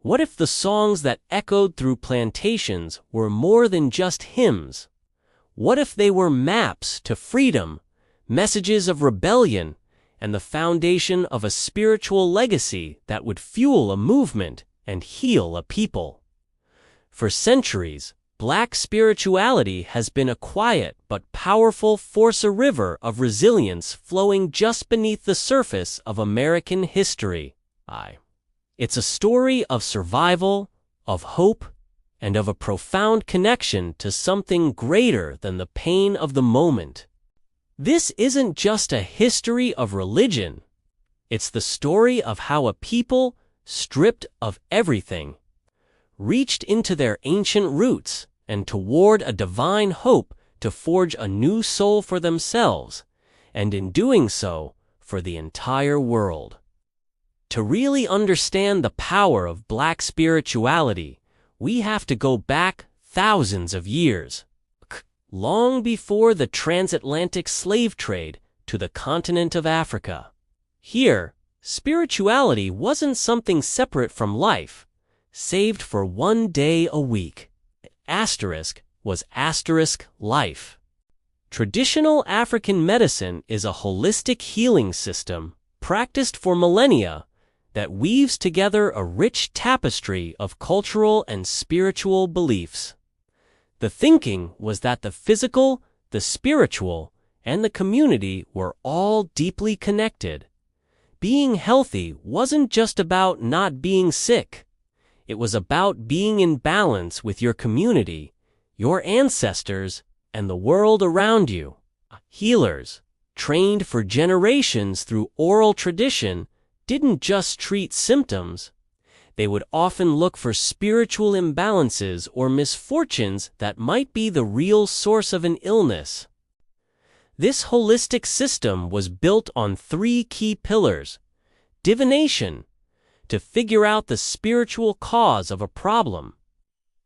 What if the songs that echoed through plantations were more than just hymns? What if they were maps to freedom, messages of rebellion, and the foundation of a spiritual legacy that would fuel a movement and heal a people? For centuries, Black spirituality has been a quiet but powerful force, a river of resilience flowing just beneath the surface of American history. It's a story of survival, of hope, and of a profound connection to something greater than the pain of the moment. This isn't just a history of religion. It's the story of how a people, stripped of everything, reached into their ancient roots and toward a divine hope to forge a new soul for themselves, and in doing so, for the entire world. To really understand the power of Black spirituality, we have to go back thousands of years, long before the transatlantic slave trade to the continent of Africa. Here, spirituality wasn't something separate from life, saved for one day a week. Was life. Traditional African medicine is a holistic healing system, practiced for millennia, that weaves together a rich tapestry of cultural and spiritual beliefs. The thinking was that the physical, the spiritual, and the community were all deeply connected. Being healthy wasn't just about not being sick. It was about being in balance with your community, your ancestors, and the world around you. Healers, trained for generations through oral tradition, didn't just treat symptoms. They would often look for spiritual imbalances or misfortunes that might be the real source of an illness. This holistic system was built on three key pillars: divination, to figure out the spiritual cause of a problem;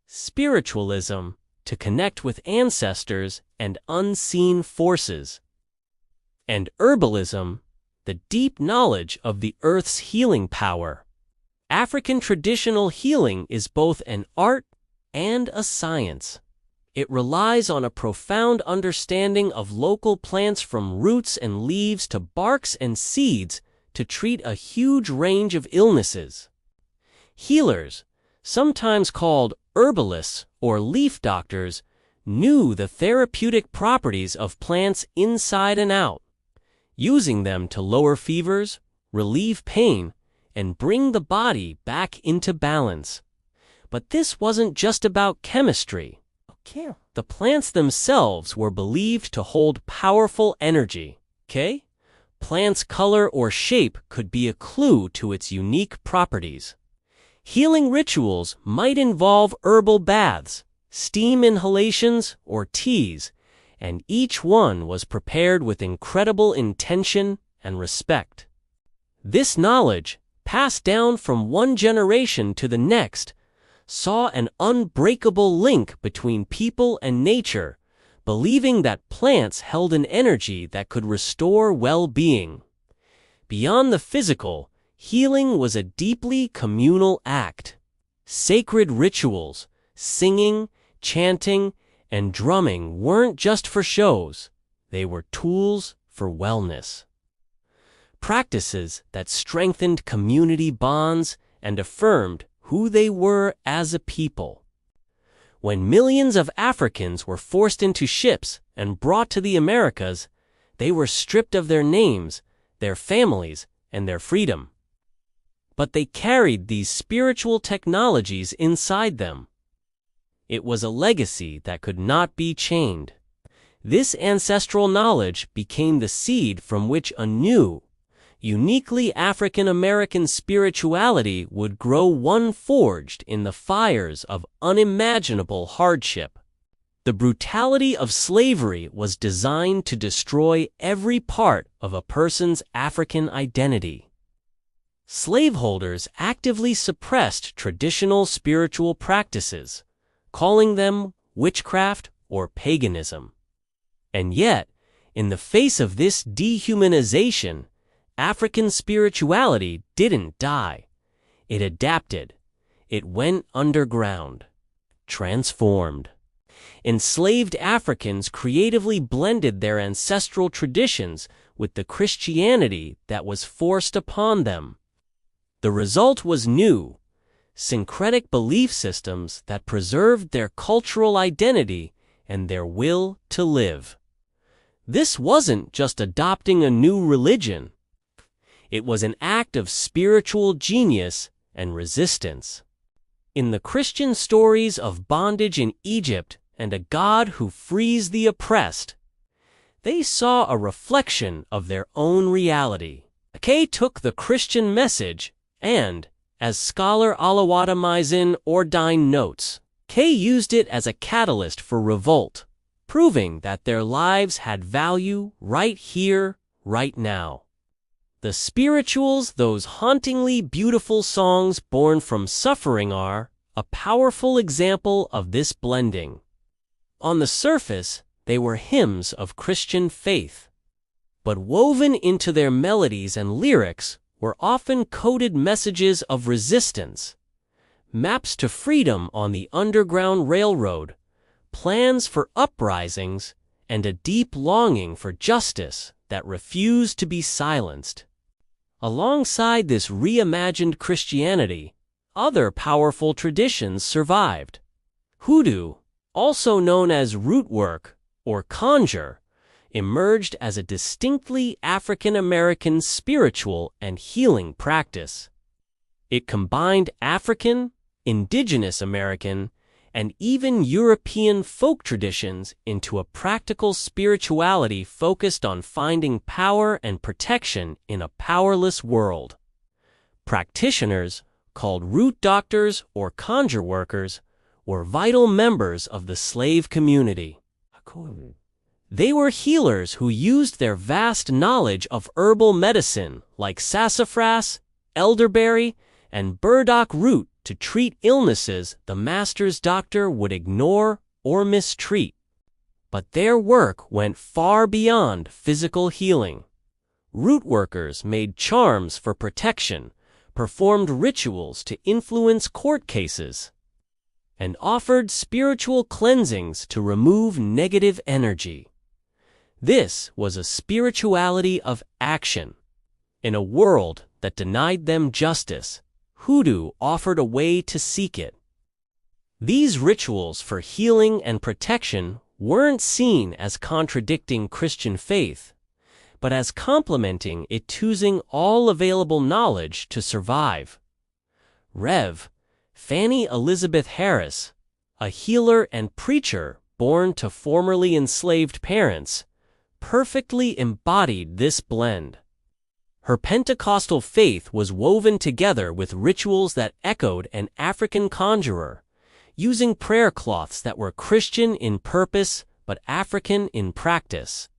spiritualism, to connect with ancestors and unseen forces; and herbalism, the deep knowledge of the earth's healing power. African traditional healing is both an art and a science. It relies on a profound understanding of local plants, from roots and leaves to barks and seeds, to treat a huge range of illnesses. Healers, sometimes called herbalists or leaf doctors, knew the therapeutic properties of plants inside and out, using them to lower fevers, relieve pain, and bring the body back into balance. But this wasn't just about chemistry. The plants themselves were believed to hold powerful energy. Plants' color or shape could be a clue to its unique properties. Healing rituals might involve herbal baths, steam inhalations, or teas, and each one was prepared with incredible intention and respect. This knowledge, passed down from one generation to the next, saw an unbreakable link between people and nature, believing that plants held an energy that could restore well-being. Beyond the physical, healing was a deeply communal act. Sacred rituals, singing, chanting, and drumming weren't just for shows. They were tools for wellness. Practices that strengthened community bonds and affirmed who they were as a people. When millions of Africans were forced into ships and brought to the Americas, they were stripped of their names, their families, and their freedom. But they carried these spiritual technologies inside them. It was a legacy that could not be chained. This ancestral knowledge became the seed from which a new, uniquely African American spirituality would grow, one forged in the fires of unimaginable hardship. The brutality of slavery was designed to destroy every part of a person's African identity. Slaveholders actively suppressed traditional spiritual practices, calling them witchcraft or paganism. And yet, in the face of this dehumanization, African spirituality didn't die. It adapted. it went underground, transformed. Enslaved Africans creatively blended their ancestral traditions with the Christianity that was forced upon them. The result was new, syncretic belief systems that preserved their cultural identity and their will to live. This wasn't just adopting a new religion. It was an act of spiritual genius and resistance. In the Christian stories of bondage in Egypt and a God who frees the oppressed, they saw a reflection of their own reality. Kay took the Christian message and, as scholar Alawada Maizin Ordine notes, Kay used it as a catalyst for revolt, proving that their lives had value right here, right now. The spirituals, those hauntingly beautiful songs born from suffering, are a powerful example of this blending. On the surface, they were hymns of Christian faith, but woven into their melodies and lyrics were often coded messages of resistance, maps to freedom on the Underground Railroad, plans for uprisings, and a deep longing for justice that refused to be silenced. Alongside this reimagined Christianity, other powerful traditions survived. Hoodoo, also known as root work or conjure, emerged as a distinctly African American spiritual and healing practice. It combined African, indigenous American, and even European folk traditions into a practical spirituality focused on finding power and protection in a powerless world. Practitioners, called root doctors or conjure workers, were vital members of the slave community. They were healers who used their vast knowledge of herbal medicine like sassafras, elderberry, and burdock root to treat illnesses the master's doctor would ignore or mistreat. But their work went far beyond physical healing. Root workers made charms for protection, performed rituals to influence court cases, and offered spiritual cleansings to remove negative energy. This was a spirituality of action. In a world that denied them justice, Hoodoo offered a way to seek it. These rituals for healing and protection weren't seen as contradicting Christian faith, but as complementing it, using all available knowledge to survive. Rev. Fannie Elizabeth Harris, a healer and preacher born to formerly enslaved parents, perfectly embodied this blend. Her Pentecostal faith was woven together with rituals that echoed an African conjurer, using prayer cloths that were Christian in purpose but African in practice.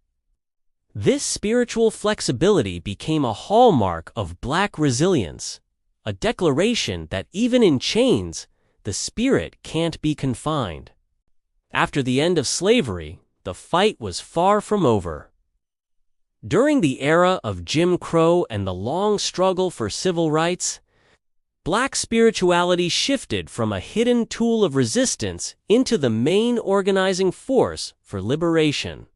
This spiritual flexibility became a hallmark of Black resilience, a declaration that even in chains, the spirit can't be confined. After the end of slavery, the fight was far from over. During the era of Jim Crow and the long struggle for civil rights, Black spirituality shifted from a hidden tool of resistance into the main organizing force for liberation.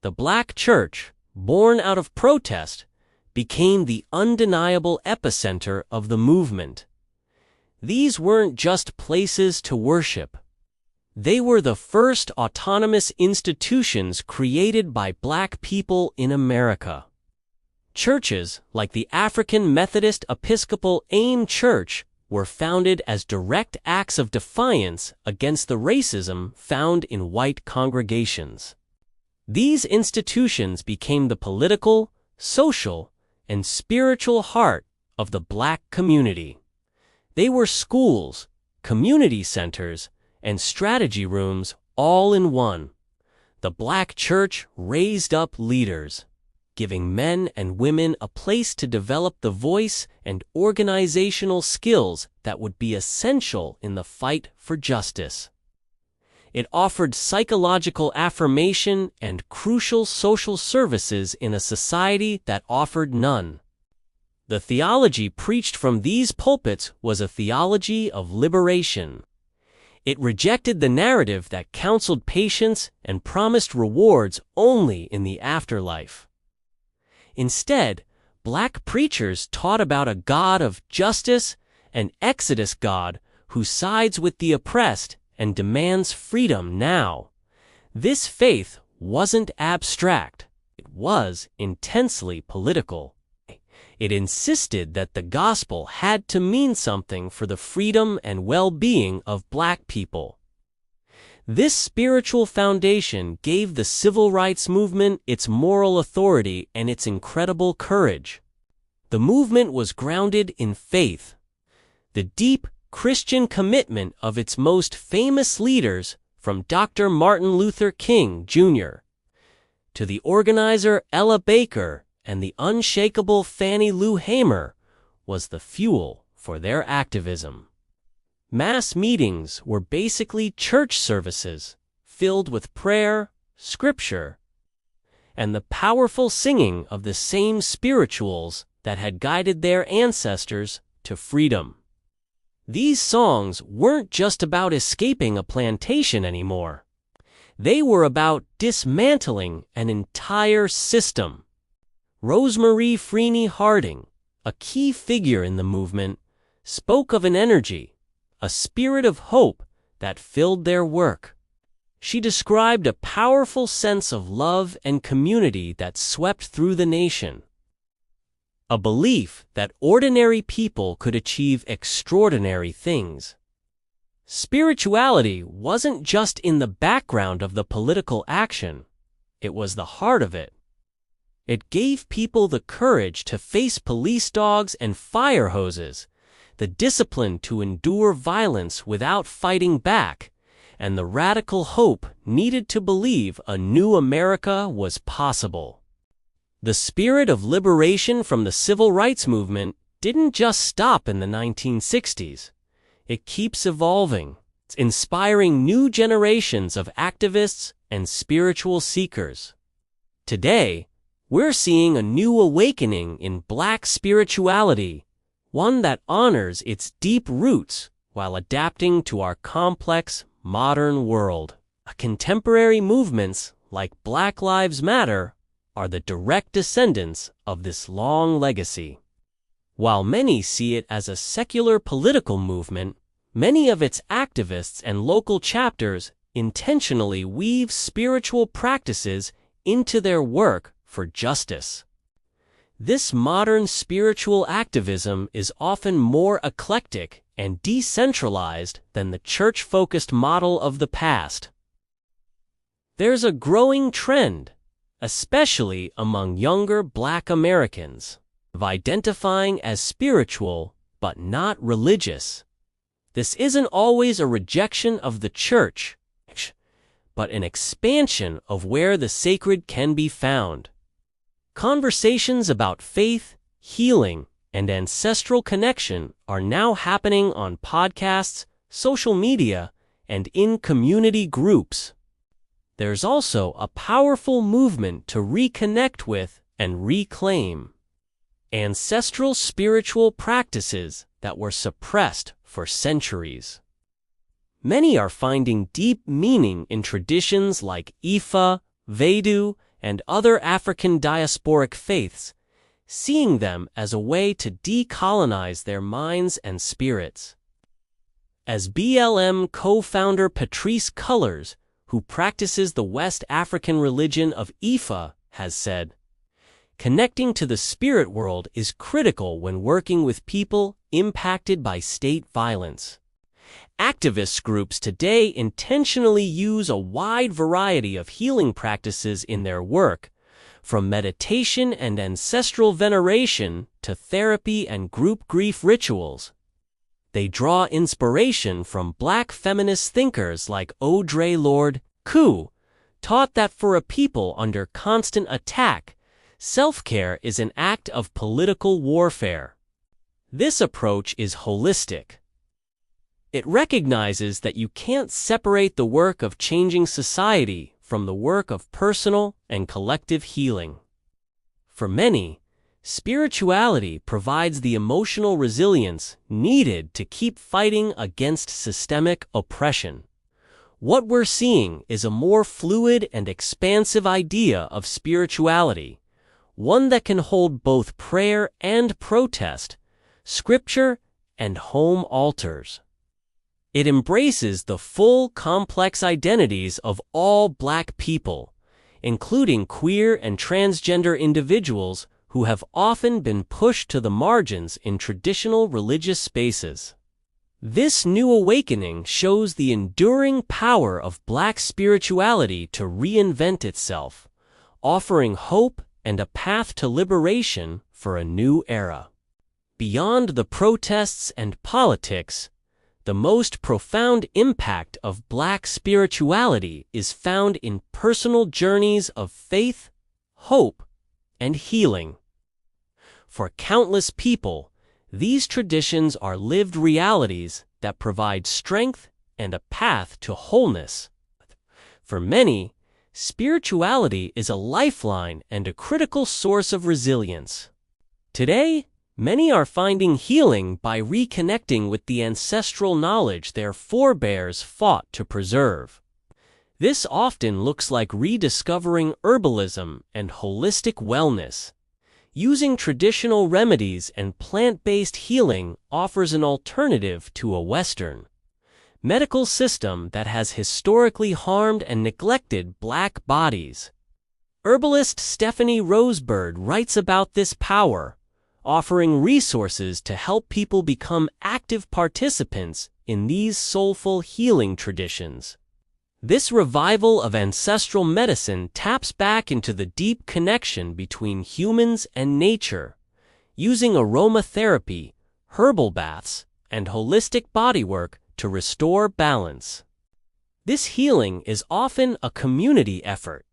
The Black church, born out of protest, became the undeniable epicenter of the movement. These weren't just places to worship. They were the first autonomous institutions created by Black people in America. Churches like the African Methodist Episcopal AIM Church were founded as direct acts of defiance against the racism found in white congregations. These institutions became the political, social, and spiritual heart of the Black community. They were schools, community centers, and strategy rooms all in one. The Black church raised up leaders, giving men and women a place to develop the voice and organizational skills that would be essential in the fight for justice. It offered psychological affirmation and crucial social services in a society that offered none. The The theology preached from these pulpits was a theology of liberation. It rejected the narrative that counseled patience and promised rewards only in the afterlife. Instead, black preachers taught about a God of justice, an Exodus God who sides with the oppressed and demands freedom now. This faith wasn't abstract, it was intensely political. It insisted that the gospel had to mean something for the freedom and well-being of black people. This spiritual foundation gave the civil rights movement its moral authority and its incredible courage. The movement was grounded in faith. The deep Christian commitment of its most famous leaders, from Dr. Martin Luther King, Jr., to the organizer Ella Baker and the unshakable Fannie Lou Hamer, was the fuel for their activism. Mass meetings were basically church services filled with prayer, scripture, and the powerful singing of the same spirituals that had guided their ancestors to freedom. These songs weren't just about escaping a plantation anymore. They were about dismantling an entire system. Rosemarie Freeney Harding, a key figure in the movement, spoke of an energy, a spirit of hope that filled their work. She described a powerful sense of love and community that swept through the nation. A belief that ordinary people could achieve extraordinary things. Spirituality wasn't just in the background of the political action, it was the heart of it. It gave people the courage to face police dogs and fire hoses, the discipline to endure violence without fighting back, and the radical hope needed to believe a new America was possible. The spirit of liberation from the civil rights movement didn't just stop in the 1960s. It keeps evolving, inspiring new generations of activists and spiritual seekers. Today, we're seeing a new awakening in black spirituality, one that honors its deep roots while adapting to our complex, modern world. Contemporary movements like Black Lives Matter are the direct descendants of this long legacy. While many see it as a secular political movement, many of its activists and local chapters intentionally weave spiritual practices into their work for justice. This modern spiritual activism is often more eclectic and decentralized than the church-focused model of the past. There's a growing trend, especially among younger Black Americans, of identifying as spiritual but not religious. This isn't always a rejection of the church, but an expansion of where the sacred can be found. Conversations about faith, healing, and ancestral connection are now happening on podcasts, social media, and in community groups. There's also a powerful movement to reconnect with and reclaim ancestral spiritual practices that were suppressed for centuries. Many are finding deep meaning in traditions like Ifa, Vedu, and other African diasporic faiths, seeing them as a way to decolonize their minds and spirits. As BLM co-founder Patrisse Cullors, who practices the West African religion of Ifa, has said, "Connecting to the spirit world is critical when working with people impacted by state violence." Activist groups today intentionally use a wide variety of healing practices in their work, from meditation and ancestral veneration to therapy and group grief rituals. They draw inspiration from Black feminist thinkers like Audre Lorde, who taught that for a people under constant attack, self-care is an act of political warfare. This approach is holistic. It recognizes that you can't separate the work of changing society from the work of personal and collective healing. For many, Spirituality provides the emotional resilience needed to keep fighting against systemic oppression. What we're seeing is a more fluid and expansive idea of spirituality, one that can hold both prayer and protest, scripture and home altars. It embraces the full, complex identities of all Black people, including queer and transgender individuals who have often been pushed to the margins in traditional religious spaces. This new awakening shows the enduring power of Black spirituality to reinvent itself, offering hope and a path to liberation for a new era. Beyond the protests and politics, the most profound impact of Black spirituality is found in personal journeys of faith, hope, and healing. For countless people, these traditions are lived realities that provide strength and a path to wholeness. For many, spirituality is a lifeline and a critical source of resilience. Today, many are finding healing by reconnecting with the ancestral knowledge their forebears fought to preserve. This often looks like rediscovering herbalism and holistic wellness. Using traditional remedies and plant-based healing offers an alternative to a Western medical system that has historically harmed and neglected Black bodies. Herbalist Stephanie Rosebird writes about this power, offering resources to help people become active participants in these soulful healing traditions. This revival of ancestral medicine taps back into the deep connection between humans and nature, using aromatherapy, herbal baths, and holistic bodywork to restore balance. This healing is often a community effort.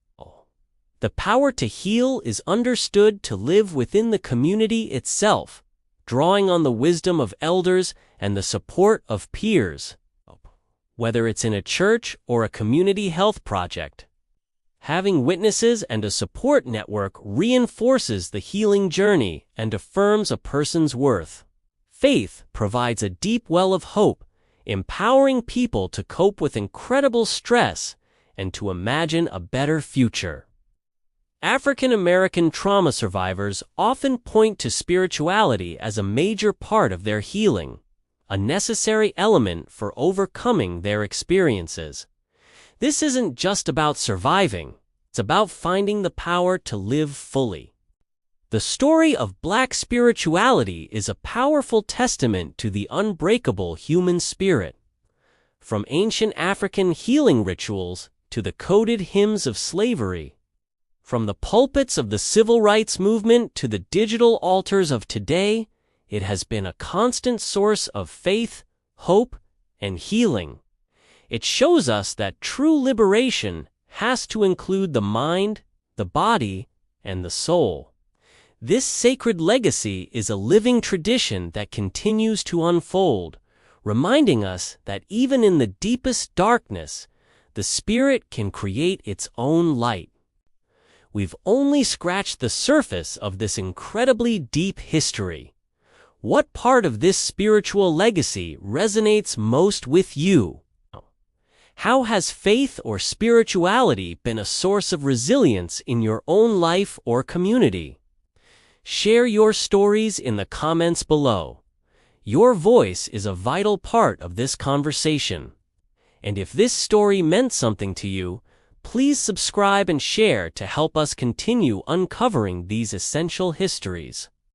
The power to heal is understood to live within the community itself, drawing on the wisdom of elders and the support of peers, whether it's in a church or a community health project. Having witnesses and a support network reinforces the healing journey and affirms a person's worth. Faith provides a deep well of hope, empowering people to cope with incredible stress and to imagine a better future. African American trauma survivors often point to spirituality as a major part of their healing, a necessary element for overcoming their experiences. This isn't just about surviving, it's about finding the power to live fully. The story of Black spirituality is a powerful testament to the unbreakable human spirit. From ancient African healing rituals to the coded hymns of slavery, from the pulpits of the civil rights movement to the digital altars of today, it has been a constant source of faith, hope, and healing. It shows us that true liberation has to include the mind, the body, and the soul. This sacred legacy is a living tradition that continues to unfold, reminding us that even in the deepest darkness, the spirit can create its own light. We've only scratched the surface of this incredibly deep history. What part of this spiritual legacy resonates most with you? How has faith or spirituality been a source of resilience in your own life or community? Share your stories in the comments below. Your voice is a vital part of this conversation. And if this story meant something to you, please subscribe and share to help us continue uncovering these essential histories.